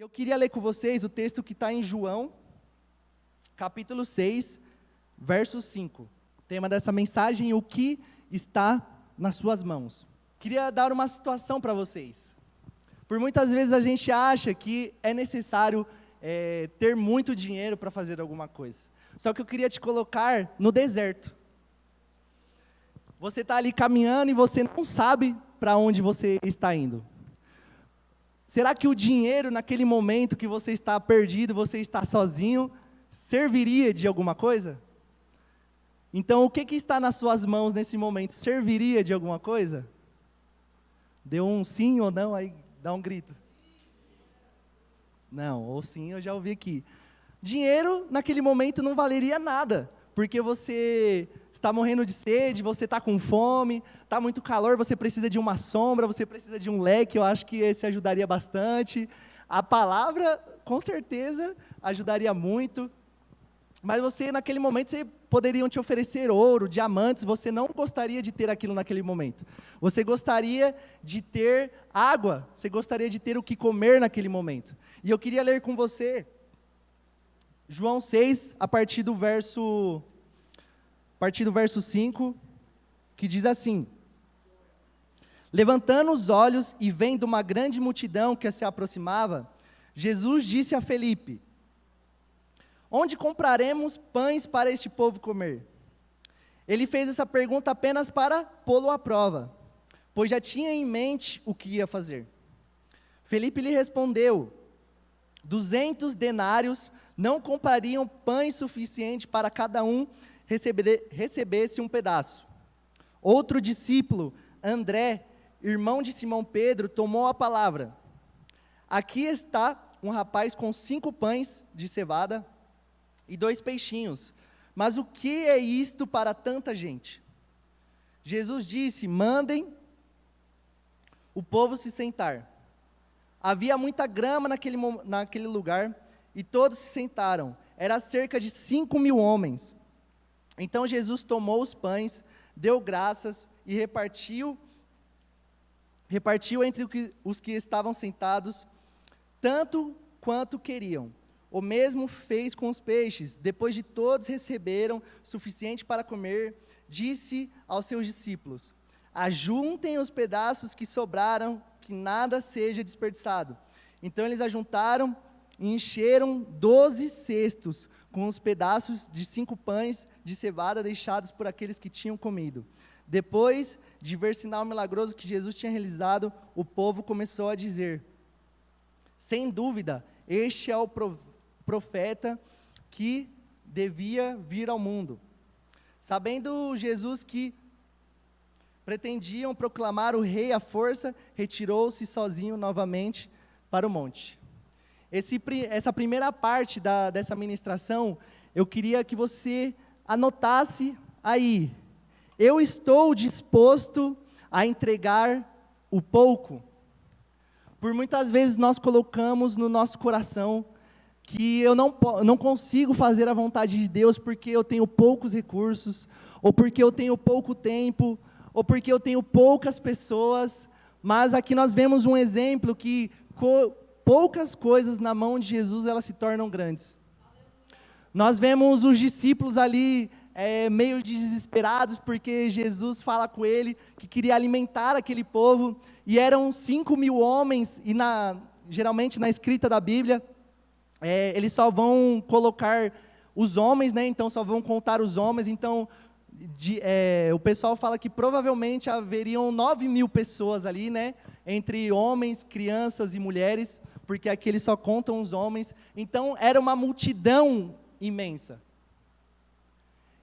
eu queria ler com vocês o texto que está em João, capítulo 6, verso 5. O tema dessa mensagem: o que está nas suas mãos. Queria dar uma situação para vocês. Por muitas vezes a gente acha que é necessário ter muito dinheiro para fazer alguma coisa. Só que eu queria te colocar no deserto. Você está ali caminhando e você não sabe para onde você está indo. Será que o dinheiro, naquele momento que você está perdido, você está sozinho, serviria de alguma coisa? Então, o que está nas suas mãos nesse momento? Serviria de alguma coisa? Deu um sim ou não, aí dá um grito. Não, ou sim eu já ouvi aqui. Dinheiro, naquele momento, não valeria nada, porque você está morrendo de sede, você está com fome, está muito calor, você precisa de uma sombra, você precisa de um leque, eu acho que esse ajudaria bastante. A palavra, com certeza, ajudaria muito. Mas você, naquele momento, poderiam te oferecer ouro, diamantes, você não gostaria de ter aquilo naquele momento. Você gostaria de ter água, você gostaria de ter o que comer naquele momento. E eu queria ler com você João 6, a partir do verso 5, que diz assim: levantando os olhos e vendo uma grande multidão que se aproximava, Jesus disse a Felipe: onde compraremos pães para este povo comer? Ele fez essa pergunta apenas para pô-lo à prova, pois já tinha em mente o que ia fazer. Felipe lhe respondeu: 200 denários não comprariam pães suficiente para cada um recebesse um pedaço. Outro discípulo, André, irmão de Simão Pedro, tomou a palavra: aqui está um rapaz com 5 pães de cevada e 2 peixinhos, mas o que é isto para tanta gente? Jesus disse: mandem o povo se sentar. Havia muita grama naquele lugar, e todos se sentaram. Era cerca de 5.000 homens. Então Jesus tomou os pães, deu graças e repartiu entre os que estavam sentados, tanto quanto queriam. O mesmo fez com os peixes. Depois de todos receberam suficiente para comer, disse aos seus discípulos: ajuntem os pedaços que sobraram, que nada seja desperdiçado. Então eles ajuntaram e encheram 12 cestos com os pedaços de 5 pães de cevada deixados por aqueles que tinham comido. Depois de ver sinal milagroso que Jesus tinha realizado, o povo começou a dizer: sem dúvida, este é o profeta que devia vir ao mundo. Sabendo Jesus que pretendiam proclamar o rei à força, retirou-se sozinho novamente para o monte. Essa primeira parte dessa ministração, eu queria que você anotasse aí: eu estou disposto a entregar o pouco. Por muitas vezes nós colocamos no nosso coração que eu não consigo fazer a vontade de Deus porque eu tenho poucos recursos, ou porque eu tenho pouco tempo, ou porque eu tenho poucas pessoas. Mas aqui nós vemos um exemplo que poucas coisas na mão de Jesus, elas se tornam grandes. Nós vemos os discípulos ali meio desesperados, porque Jesus fala com ele que queria alimentar aquele povo, e eram 5.000 homens, e geralmente na escrita da Bíblia, eles só vão colocar os homens, né? Então só vão contar os homens. Então o pessoal fala que provavelmente haveriam 9.000 pessoas ali, né? Entre homens, crianças e mulheres, porque aqui eles só contam os homens. Então era uma multidão imensa.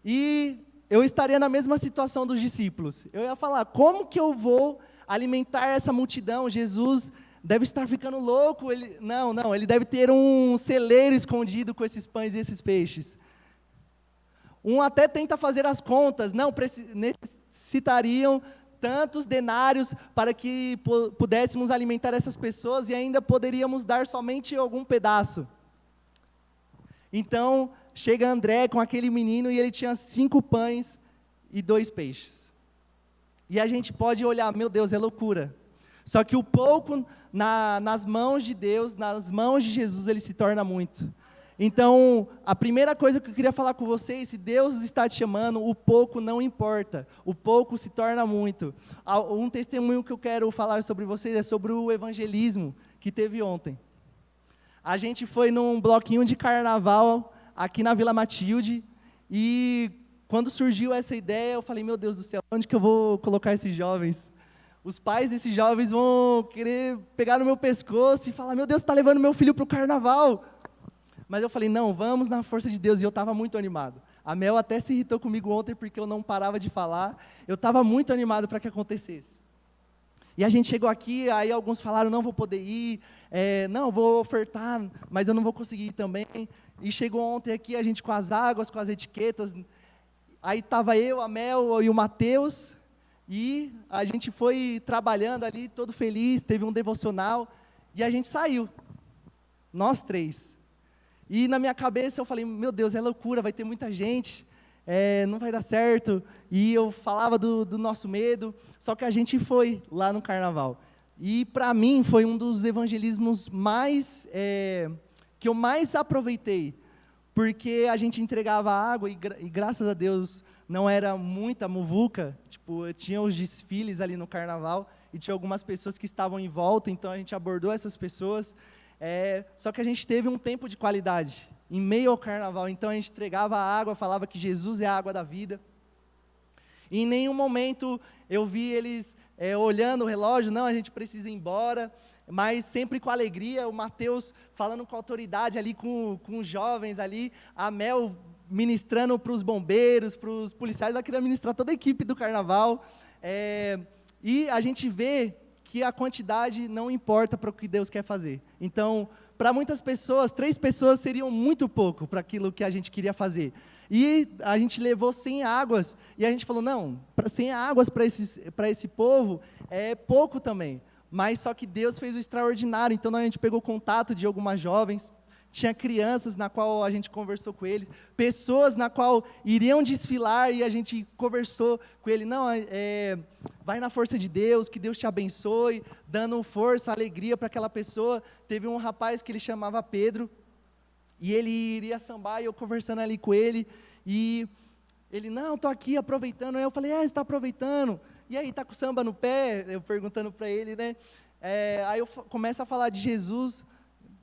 E eu estaria na mesma situação dos discípulos. Eu ia falar: como que eu vou alimentar essa multidão? Jesus deve estar ficando louco. Ele deve ter um celeiro escondido com esses pães e esses peixes. Um até tenta fazer as contas: não, necessitariam tantos denários para que pudéssemos alimentar essas pessoas, e ainda poderíamos dar somente algum pedaço. Então chega André com aquele menino, e ele tinha 5 pães e 2 peixes. E a gente pode olhar: meu Deus, é loucura. Só que o pouco nas mãos de Deus, nas mãos de Jesus, ele se torna muito. Então, a primeira coisa que eu queria falar com vocês, se Deus está te chamando, o pouco não importa, o pouco se torna muito. Um testemunho que eu quero falar sobre vocês é sobre o evangelismo que teve ontem. A gente foi num bloquinho de carnaval aqui na Vila Matilde, e quando surgiu essa ideia, eu falei, meu Deus do céu, onde que eu vou colocar esses jovens? Os pais desses jovens vão querer pegar no meu pescoço e falar, meu Deus, está levando meu filho para o carnaval. Mas eu falei, não, vamos na força de Deus, e eu estava muito animado. A Mel até se irritou comigo ontem, porque eu não parava de falar, eu estava muito animado para que acontecesse. E a gente chegou aqui, aí alguns falaram, não vou poder ir, não, vou ofertar, mas eu não vou conseguir ir também. E chegou ontem aqui, a gente com as águas, com as etiquetas, aí estava eu, a Mel e o Matheus, e a gente foi trabalhando ali, todo feliz, teve um devocional, e a gente saiu, nós três. E na minha cabeça eu falei, meu Deus, é loucura, vai ter muita gente, não vai dar certo. E eu falava do nosso medo, só que a gente foi lá no carnaval. E para mim foi um dos evangelismos que eu mais aproveitei, porque a gente entregava água e graças a Deus não era muita muvuca, tipo, tinha os desfiles ali no carnaval e tinha algumas pessoas que estavam em volta, então a gente abordou essas pessoas. Só que a gente teve um tempo de qualidade, em meio ao carnaval, então a gente entregava a água, falava que Jesus é a água da vida, e em nenhum momento eu vi eles olhando o relógio, não, a gente precisa ir embora, mas sempre com alegria, o Matheus falando com autoridade ali, com os jovens ali, a Mel ministrando para os bombeiros, para os policiais, ela queria ministrar toda a equipe do carnaval, e a gente vê que a quantidade não importa para o que Deus quer fazer. Então, para muitas pessoas, 3 pessoas seriam muito pouco para aquilo que a gente queria fazer. E a gente levou 100 águas, e a gente falou, não, 100 águas para esse povo é pouco também. Mas só que Deus fez o extraordinário, então a gente pegou contato de algumas jovens, tinha crianças na qual a gente conversou com eles, pessoas na qual iriam desfilar e a gente conversou com ele, não, vai na força de Deus, que Deus te abençoe, dando força, alegria para aquela pessoa. Teve um rapaz que ele chamava Pedro, e ele iria sambar, e eu conversando ali com ele, e ele, não, estou aqui aproveitando. Aí eu falei, você está aproveitando? E aí, está com samba no pé? Eu perguntando para ele, né? Aí eu começo a falar de Jesus,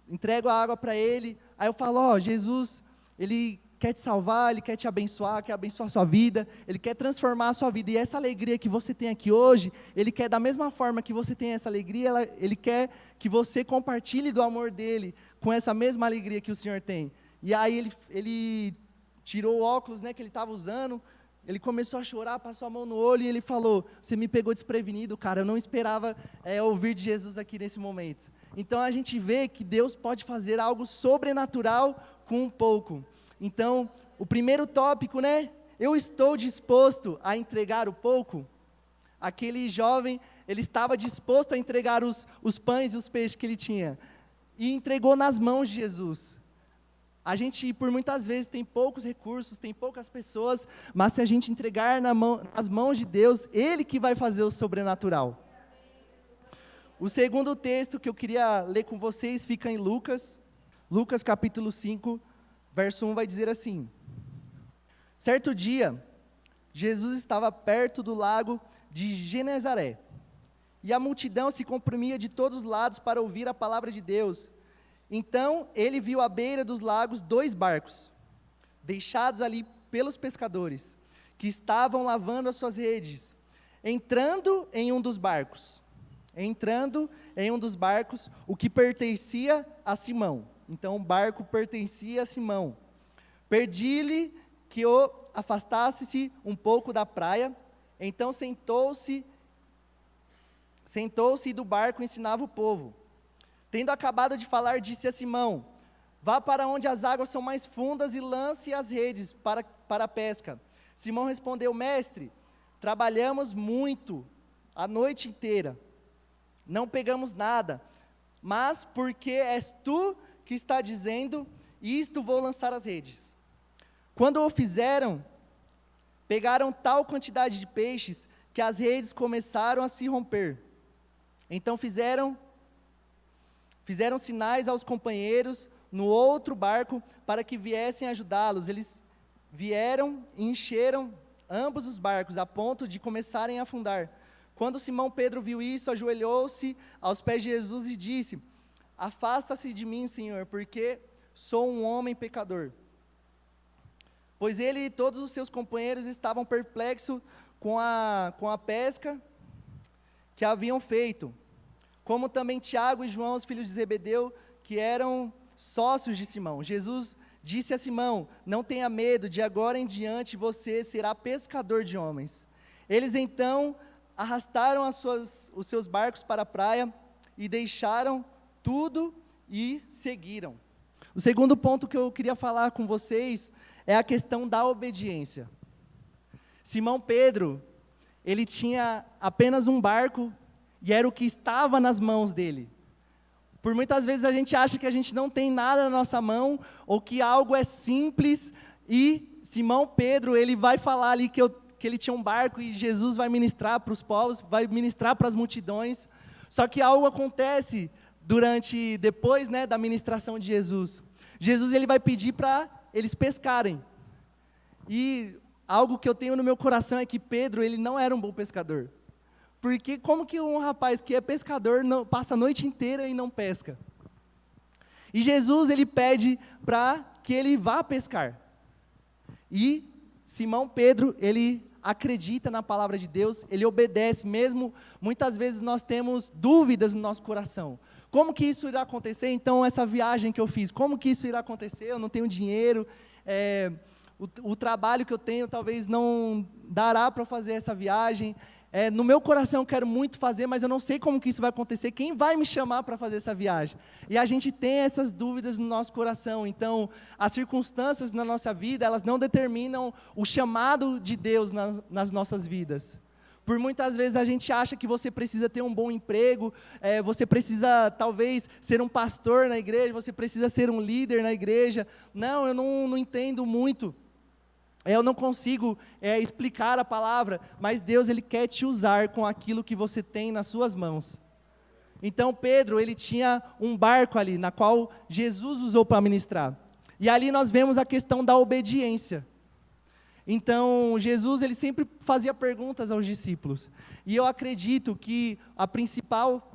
entrego a água para ele, aí eu falo, Jesus, Ele quer te salvar, Ele quer te abençoar, quer abençoar a sua vida, Ele quer transformar a sua vida, e essa alegria que você tem aqui hoje, Ele quer, da mesma forma que você tem essa alegria, Ele quer que você compartilhe do amor dEle, com essa mesma alegria que o Senhor tem. E aí ele tirou o óculos, né, que ele estava usando, ele começou a chorar, passou a mão no olho, e ele falou, você me pegou desprevenido, cara, eu não esperava ouvir de Jesus aqui nesse momento. Então a gente vê que Deus pode fazer algo sobrenatural com um pouco. Então, o primeiro tópico, né? Eu estou disposto a entregar o pouco? Aquele jovem, ele estava disposto a entregar os pães e os peixes que ele tinha. E entregou nas mãos de Jesus. A gente, por muitas vezes, tem poucos recursos, tem poucas pessoas, mas se a gente entregar nas mãos de Deus, Ele que vai fazer o sobrenatural. O segundo texto que eu queria ler com vocês fica em Lucas capítulo 5, verso 1, vai dizer assim: certo dia, Jesus estava perto do lago de Genezaré, e a multidão se comprimia de todos os lados para ouvir a palavra de Deus. Então, ele viu à beira dos lagos 2 barcos, deixados ali pelos pescadores, que estavam lavando as suas redes. Entrando em um dos barcos, o que pertencia a Simão. Então, o barco pertencia a Simão. Pedi-lhe que o afastasse-se um pouco da praia. Então, sentou-se e do barco ensinava o povo. Tendo acabado de falar, disse a Simão: vá para onde as águas são mais fundas e lance as redes para a pesca. Simão respondeu: mestre, trabalhamos muito a noite inteira, não pegamos nada, mas porque és tu que está dizendo isto, vou lançar as redes. Quando o fizeram, pegaram tal quantidade de peixes que as redes começaram a se romper. Então fizeram sinais aos companheiros no outro barco para que viessem ajudá-los. Eles vieram e encheram ambos os barcos, a ponto de começarem a afundar. Quando Simão Pedro viu isso, ajoelhou-se aos pés de Jesus e disse: afasta-se de mim, Senhor, porque sou um homem pecador. Pois ele e todos os seus companheiros estavam perplexos com a pesca que haviam feito, como também Tiago e João, os filhos de Zebedeu, que eram sócios de Simão. Jesus disse a Simão: não tenha medo, de agora em diante você será pescador de homens. Eles então arrastaram os seus barcos para a praia e deixaram tudo e seguiram. O segundo ponto que eu queria falar com vocês é a questão da obediência. Simão Pedro, ele tinha apenas um barco e era o que estava nas mãos dele. Por muitas vezes a gente acha que a gente não tem nada na nossa mão, ou que algo é simples, e Simão Pedro, ele vai falar ali que ele tinha um barco, e Jesus vai ministrar para os povos, vai ministrar para as multidões. Só que algo acontece depois, da ministração de Jesus. Jesus, ele vai pedir para eles pescarem. E algo que eu tenho no meu coração é que Pedro, ele não era um bom pescador. Porque como que um rapaz que é pescador passa a noite inteira e não pesca? E Jesus, ele pede para que ele vá pescar. E Simão Pedro, ele acredita na palavra de Deus, ele obedece, mesmo muitas vezes nós temos dúvidas no nosso coração. Como que isso irá acontecer? Então, essa viagem que eu fiz, como que isso irá acontecer? Eu não tenho dinheiro, o trabalho que eu tenho talvez não dará para fazer essa viagem. No meu coração eu quero muito fazer, mas eu não sei como que isso vai acontecer, quem vai me chamar para fazer essa viagem? E a gente tem essas dúvidas no nosso coração. Então, as circunstâncias na nossa vida, elas não determinam o chamado de Deus nas nossas vidas. Por muitas vezes a gente acha que você precisa ter um bom emprego, você precisa talvez ser um pastor na igreja, você precisa ser um líder na igreja. Não, eu não entendo muito. Eu não consigo explicar a palavra, mas Deus, ele quer te usar com aquilo que você tem nas suas mãos. Então Pedro, ele tinha um barco ali, na qual Jesus usou para ministrar. E ali nós vemos a questão da obediência. Então Jesus, ele sempre fazia perguntas aos discípulos. E eu acredito que a principal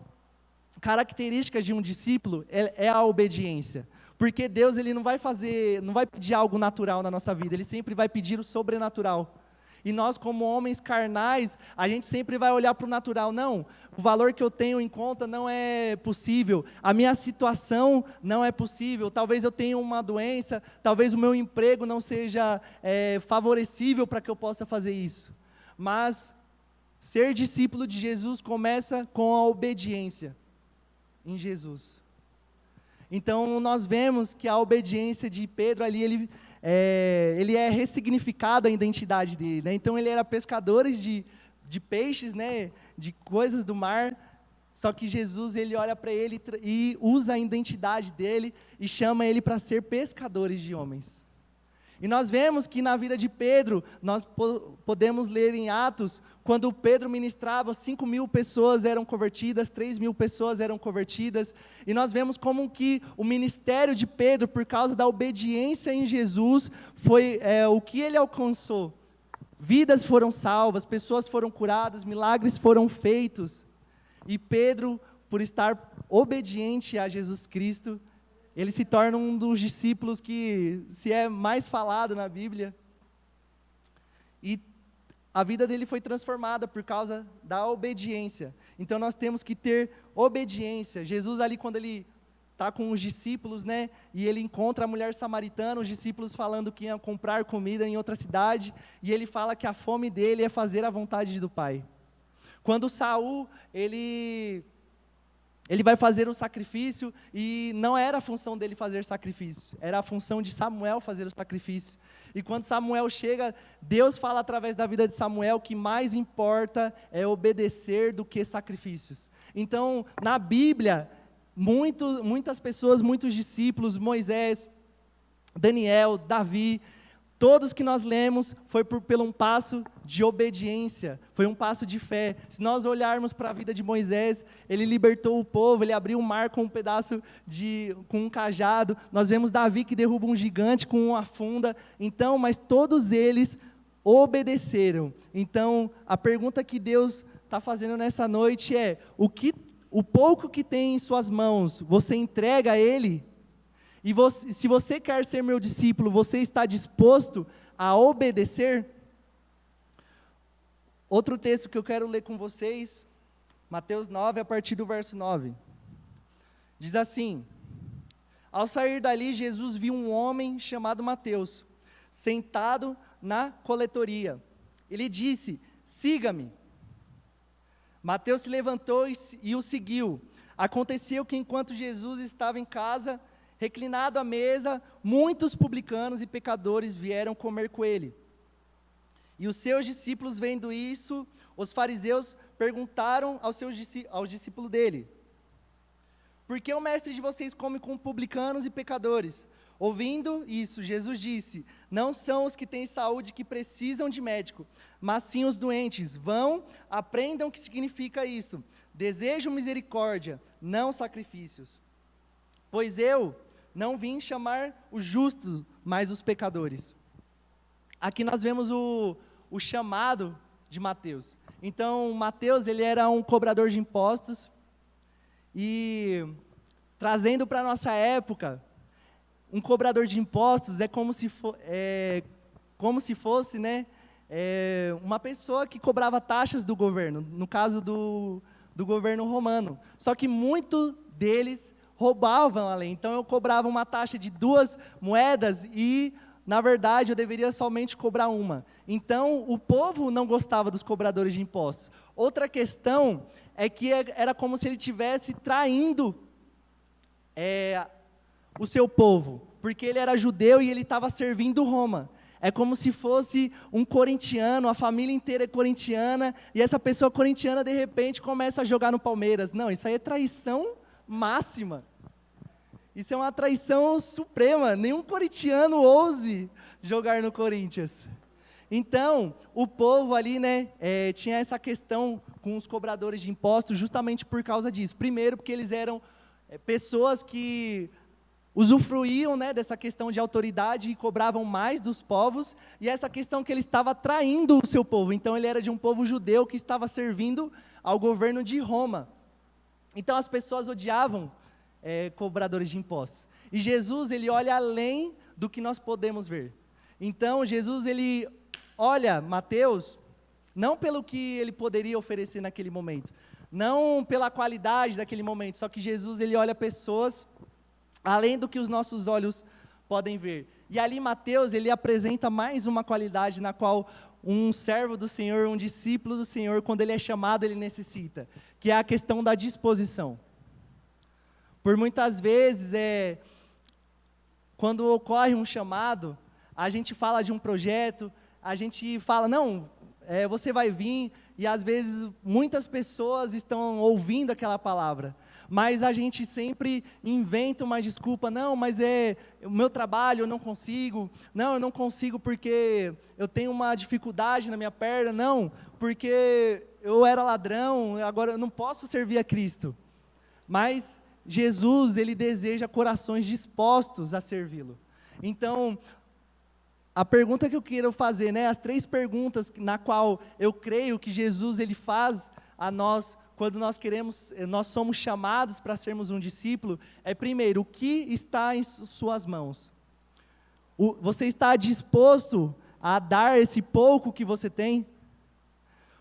característica de um discípulo é a obediência. Porque Deus, ele não vai pedir algo natural na nossa vida, ele sempre vai pedir o sobrenatural. E nós, como homens carnais, a gente sempre vai olhar para o natural. Não, o valor que eu tenho em conta não é possível, a minha situação não é possível, talvez eu tenha uma doença, talvez o meu emprego não seja favorecível para que eu possa fazer isso. Mas ser discípulo de Jesus começa com a obediência em Jesus. Então, nós vemos que a obediência de Pedro ali, ele é ressignificado a identidade dele, né? Então, ele era pescador de peixes, né? De coisas do mar, só que Jesus, ele olha para ele e usa a identidade dele e chama ele para ser pescadores de homens. E nós vemos que na vida de Pedro, nós podemos ler em Atos, quando Pedro ministrava, 5.000 pessoas eram convertidas, 3.000 pessoas eram convertidas, e nós vemos como que o ministério de Pedro, por causa da obediência em Jesus, foi o que ele alcançou. Vidas foram salvas, pessoas foram curadas, milagres foram feitos, e Pedro, por estar obediente a Jesus Cristo, ele se torna um dos discípulos que se é mais falado na Bíblia. E a vida dele foi transformada por causa da obediência. Então nós temos que ter obediência. Jesus ali, quando ele está com os discípulos, né, e ele encontra a mulher samaritana, os discípulos falando que iam comprar comida em outra cidade, e ele fala que a fome dele é fazer a vontade do Pai. Quando Saul, ele vai fazer o sacrifício, e não era a função dele fazer sacrifício, era a função de Samuel fazer o sacrifício. E quando Samuel chega, Deus fala através da vida de Samuel que mais importa é obedecer do que sacrifícios. Então, na Bíblia, muitas pessoas, muitos discípulos, Moisés, Daniel, Davi, Todos que nós lemos foi pelo um passo de obediência, foi um passo de fé. Se nós olharmos para a vida de Moisés, ele libertou o povo, ele abriu o mar com com um cajado. Nós vemos Davi que derruba um gigante com uma funda. Então, mas todos eles obedeceram. Então, a pergunta que Deus está fazendo nessa noite é: o pouco que tem em suas mãos, você entrega a Ele? E se você quer ser meu discípulo, você está disposto a obedecer? Outro texto que eu quero ler com vocês, Mateus 9, a partir do verso 9. Diz assim: ao sair dali, Jesus viu um homem chamado Mateus, sentado na coletoria. Ele disse: siga-me. Mateus se levantou e o seguiu. Aconteceu que enquanto Jesus estava em casa, reclinado à mesa, muitos publicanos e pecadores vieram comer com ele. E os seus discípulos, vendo isso, os fariseus perguntaram aos discípulos dele: por que o mestre de vocês come com publicanos e pecadores? Ouvindo isso, Jesus disse: não são os que têm saúde que precisam de médico, mas sim os doentes. Vão, aprendam o que significa isto: desejo misericórdia, não sacrifícios. Pois eu não vim chamar os justos, mas os pecadores. Aqui nós vemos o chamado de Mateus. Então, Mateus, ele era um cobrador de impostos, e trazendo para a nossa época, um cobrador de impostos é como se fosse, né, uma pessoa que cobrava taxas do governo, no caso do governo romano. Só que muitos deles roubavam a lei. Então eu cobrava uma taxa de 2 moedas e, na verdade, eu deveria somente cobrar uma. Então o povo não gostava dos cobradores de impostos. Outra questão é que era como se ele estivesse traindo o seu povo, porque ele era judeu e ele estava servindo Roma. É como se fosse um corintiano, a família inteira é corintiana, e essa pessoa corintiana, de repente, começa a jogar no Palmeiras. Não, isso aí é traição máxima. Isso é uma traição suprema. Nenhum corintiano ouse jogar no Corinthians. Então, o povo ali, né, tinha essa questão com os cobradores de impostos justamente por causa disso. Primeiro, porque eles eram pessoas que usufruíam, né, dessa questão de autoridade e cobravam mais dos povos, e essa questão que ele estava traindo o seu povo. Então, ele era de um povo judeu que estava servindo ao governo de Roma. Então, as pessoas odiavam cobradores de impostos. E Jesus, ele olha além do que nós podemos ver. Então, Jesus, ele olha Mateus, não pelo que ele poderia oferecer naquele momento, não pela qualidade daquele momento, só que Jesus, ele olha pessoas além do que os nossos olhos podem ver. E ali Mateus, ele apresenta mais uma qualidade na qual um servo do Senhor, um discípulo do Senhor, quando ele é chamado, ele necessita, que é a questão da disposição. Por muitas vezes, quando ocorre um chamado, a gente fala de um projeto, a gente fala, não, você vai vir, e às vezes muitas pessoas estão ouvindo aquela palavra, mas a gente sempre inventa uma desculpa: não, mas o meu trabalho, eu não consigo porque eu tenho uma dificuldade na minha perna, não, porque eu era ladrão, agora eu não posso servir a Cristo. Mas Jesus, ele deseja corações dispostos a servi-lo. Então, a pergunta que eu quero fazer, né, as 3 perguntas na qual eu creio que Jesus, ele faz a nós, quando nós somos chamados para sermos um discípulo, primeiro, o que está em suas mãos? Você está disposto a dar esse pouco que você tem?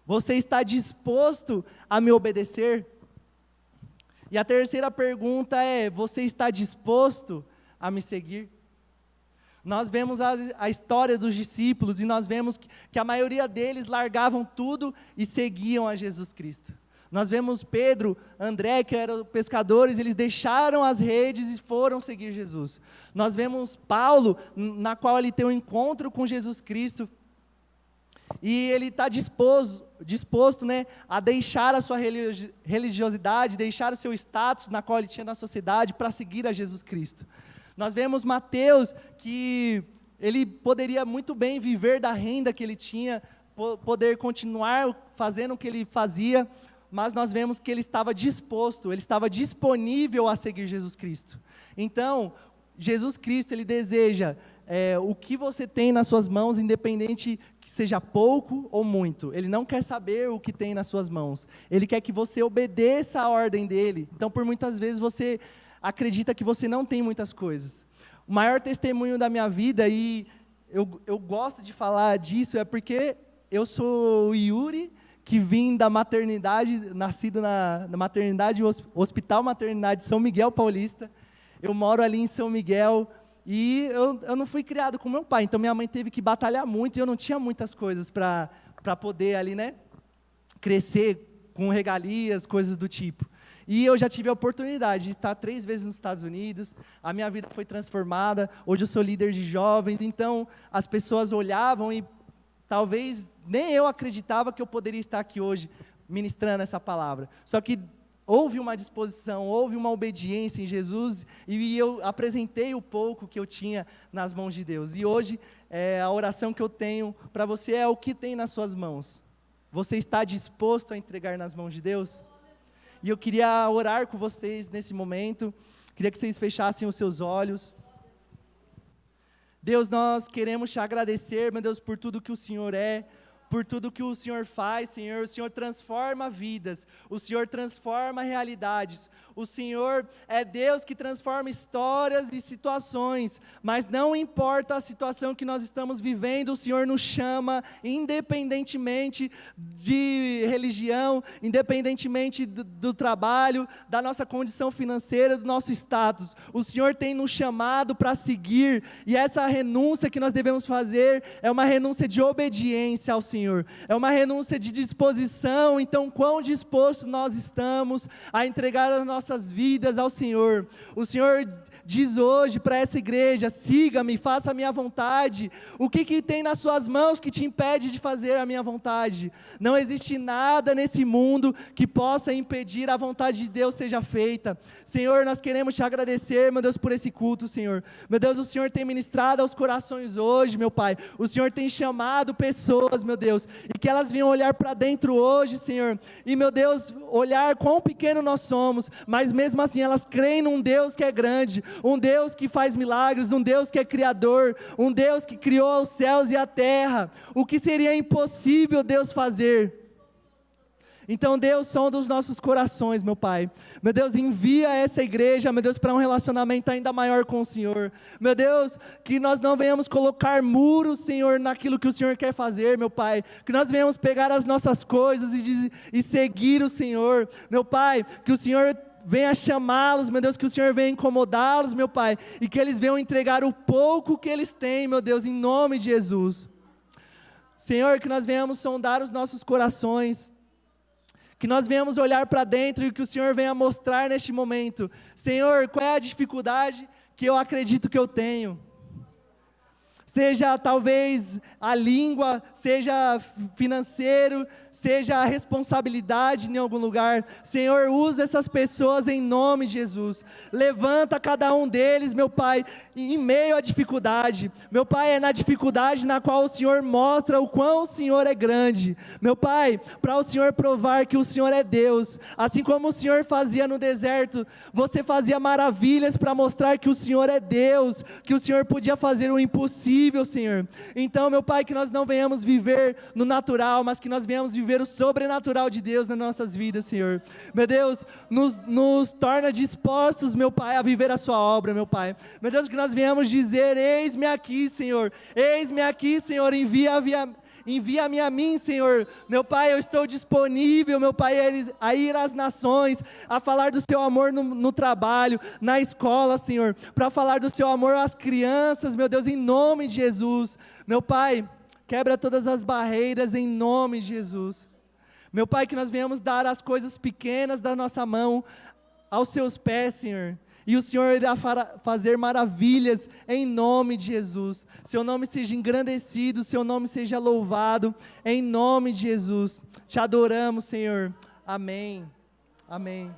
Você está disposto a me obedecer? E a terceira pergunta você está disposto a me seguir? Nós vemos a história dos discípulos e nós vemos que a maioria deles largavam tudo e seguiam a Jesus Cristo. Nós vemos Pedro, André, que eram pescadores, eles deixaram as redes e foram seguir Jesus. Nós vemos Paulo, na qual ele tem um encontro com Jesus Cristo, e ele está disposto, né, a deixar a sua religiosidade, deixar o seu status na qual ele tinha na sociedade para seguir a Jesus Cristo. Nós vemos Mateus, que ele poderia muito bem viver da renda que ele tinha, poder continuar fazendo o que ele fazia, mas nós vemos que ele estava disposto, ele estava disponível a seguir Jesus Cristo. Então, Jesus Cristo, ele deseja o que você tem nas suas mãos, independente que seja pouco ou muito. Ele não quer saber o que tem nas suas mãos. Ele quer que você obedeça a ordem dele. Então, por muitas vezes, você acredita que você não tem muitas coisas. O maior testemunho da minha vida, e eu gosto de falar disso, é porque eu sou o Yuri, que vim da maternidade, nascido na maternidade, Hospital Maternidade São Miguel Paulista. Eu moro ali em São Miguel, e eu não fui criado com meu pai, então minha mãe teve que batalhar muito, e eu não tinha muitas coisas para poder ali, né, crescer com regalias, coisas do tipo. E eu já tive a oportunidade de estar 3 vezes nos Estados Unidos, a minha vida foi transformada, hoje eu sou líder de jovens, então as pessoas olhavam e talvez nem eu acreditava que eu poderia estar aqui hoje ministrando essa palavra. Só que houve uma disposição, houve uma obediência em Jesus, e eu apresentei o pouco que eu tinha nas mãos de Deus. E hoje, a oração que eu tenho para você é: o que tem nas suas mãos? Você está disposto a entregar nas mãos de Deus? E eu queria orar com vocês nesse momento, queria que vocês fechassem os seus olhos. Deus, nós queremos te agradecer, meu Deus, por tudo que o Senhor é, por tudo que o Senhor faz, Senhor. O Senhor transforma vidas, o Senhor transforma realidades, o Senhor é Deus que transforma histórias e situações, mas não importa a situação que nós estamos vivendo, o Senhor nos chama, independentemente de religião, independentemente do trabalho, da nossa condição financeira, do nosso status, o Senhor tem nos chamado para seguir, e essa renúncia que nós devemos fazer, é uma renúncia de obediência ao Senhor, é uma renúncia de disposição. Então, quão dispostos nós estamos a entregar as nossas vidas ao Senhor? O Senhor diz hoje para essa igreja: siga-me, faça a minha vontade. O que tem nas suas mãos que te impede de fazer a minha vontade? Não existe nada nesse mundo que possa impedir a vontade de Deus seja feita. Senhor, nós queremos te agradecer, meu Deus, por esse culto, Senhor. Meu Deus, o Senhor tem ministrado aos corações hoje, meu Pai. O Senhor tem chamado pessoas, meu Deus, e que elas venham olhar para dentro hoje, Senhor, e, meu Deus, olhar quão pequeno nós somos, mas mesmo assim elas creem num Deus que é grande, um Deus que faz milagres, um Deus que é criador, um Deus que criou os céus e a terra. O que seria impossível Deus fazer? Então, Deus, sonda os nossos corações, meu Pai. Meu Deus, envia essa igreja, meu Deus, para um relacionamento ainda maior com o Senhor. Meu Deus, que nós não venhamos colocar muros, Senhor, naquilo que o Senhor quer fazer, meu Pai. Que nós venhamos pegar as nossas coisas e seguir o Senhor. Meu Pai, que o Senhor venha chamá-los, meu Deus, que o Senhor venha incomodá-los, meu Pai, e que eles venham entregar o pouco que eles têm, meu Deus, em nome de Jesus. Senhor, que nós venhamos sondar os nossos corações, que nós venhamos olhar para dentro e que o Senhor venha mostrar neste momento: Senhor, qual é a dificuldade que eu acredito que eu tenho? Seja talvez a língua, seja financeiro, seja a responsabilidade em algum lugar. Senhor, usa essas pessoas em nome de Jesus. Levanta cada um deles, meu Pai, em meio à dificuldade. Meu Pai, é na dificuldade na qual o Senhor mostra o quão o Senhor é grande. Meu Pai, para o Senhor provar que o Senhor é Deus. Assim como o Senhor fazia no deserto, você fazia maravilhas para mostrar que o Senhor é Deus, que o Senhor podia fazer o impossível, Senhor. Então, meu Pai, que nós não venhamos viver no natural, mas que nós venhamos viver o sobrenatural de Deus nas nossas vidas, Senhor. Meu Deus, nos torna dispostos, meu Pai, a viver a sua obra, meu Pai. Meu Deus, que nós venhamos dizer: eis-me aqui, Senhor. Eis-me aqui, Senhor. Envia-me a mim, Senhor. Meu Pai, eu estou disponível, meu Pai, a ir às nações, a falar do seu amor no trabalho, na escola, Senhor, para falar do seu amor às crianças, meu Deus, em nome de Jesus. Meu Pai, quebra todas as barreiras em nome de Jesus. Meu Pai, que nós venhamos dar as coisas pequenas da nossa mão aos seus pés, Senhor. E o Senhor irá fazer maravilhas em nome de Jesus. Seu nome seja engrandecido, seu nome seja louvado, em nome de Jesus. Te adoramos, Senhor. Amém. Amém.